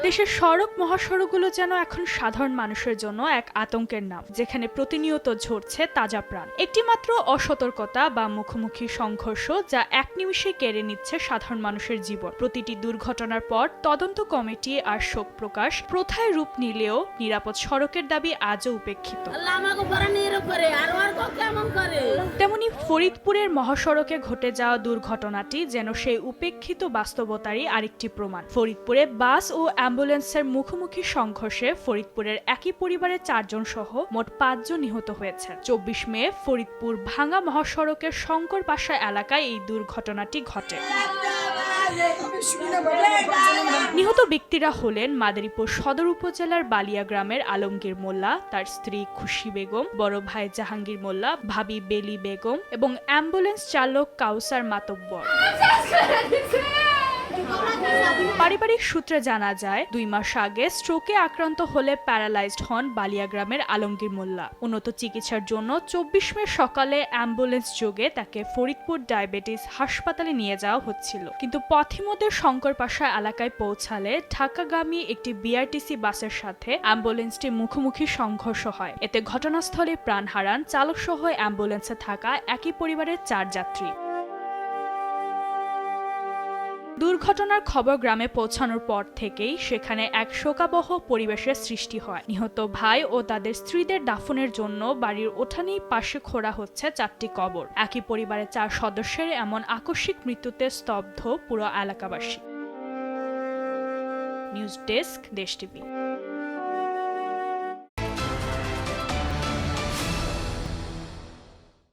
দেশের সড়ক মহাসড়কগুলো যেন এখন সাধারণ মানুষের জন্য এক আতঙ্কের নাম, যেখানে প্রতিনিয়ত ঝরছে তাজা প্রাণ। একটি মাত্র অসতর্কতা বা মুখোমুখি সংঘর্ষ যা এক নিমিষে কেড়ে নিচ্ছে সাধারণ মানুষের জীবন। প্রতিটি দুর্ঘটনার পর তদন্ত কমিটি আর শোক প্রকাশ প্রথায় রূপ নিলেও নিরাপদ সড়কের দাবি আজও উপেক্ষিত। তেমনি ফরিদপুরের মহাসড়কে ঘটে যাওয়া দুর্ঘটনাটি যেন সেই উপেক্ষিত বাস্তবতারই আরেকটি প্রমাণ। ফরিদপুরে বাস ও অ্যাম্বুলেন্সের মুখোমুখি সংঘর্ষে ফরিদপুরের একই পরিবারের 4 জন সহ মোট 5 জন নিহত হয়েছে। 24 মে ফরিদপুর ভাঙ্গা মহাসড়কের শঙ্করপাশা এলাকায় এই দুর্ঘটনাটি ঘটে। নিহত ব্যক্তিরা হলেন মাদারীপুর সদর উপজেলার বালিয়া গ্রামের আলমগীর মোল্লা, তার স্ত্রী খুশি বেগম, বড় ভাই জাহাঙ্গীর মোল্লা, ভাবি বেলি বেগম এবং অ্যাম্বুলেন্স চালক কাউসার মাতব্বর। পারিবারিক সূত্রে জানা যায়, 2 মাস আগে স্ট্রোকে আক্রান্ত হলে প্যারালাইজড হন বালিয়া গ্রামের আলমগীর মোল্লা। উন্নত চিকিৎসার জন্য 24 মে সকালে অ্যাম্বুলেন্স যোগে তাকে ফরিদপুর ডায়াবেটিস হাসপাতালে নিয়ে যাওয়া হচ্ছিল, কিন্তু পথিমধ্যে শঙ্করপাশা এলাকায় পৌঁছালে ঢাকাগামী একটি বিআরটিসি বাসের সাথে অ্যাম্বুলেন্সটি মুখোমুখি সংঘর্ষ হয়। এতে ঘটনাস্থলে প্রাণ হারান চালক সহ অ্যাম্বুলেন্সে থাকা একই পরিবারের 4 যাত্রী। দুর্ঘটনার খবর গ্রামে পৌঁছানোর পর থেকেই সেখানে এক শোকাবহ পরিবেশের সৃষ্টি হয়। নিহত ভাই ও তাদের স্ত্রীদের দাফনের জন্য বাড়ির উঠানেই পাশে খোঁড়া হচ্ছে 4টি কবর। একই পরিবারের 4 সদস্যের এমন আকস্মিক মৃত্যুতে স্তব্ধ পুরো এলাকাবাসী। নিউজ ডেস্ক, দেশ টিভি।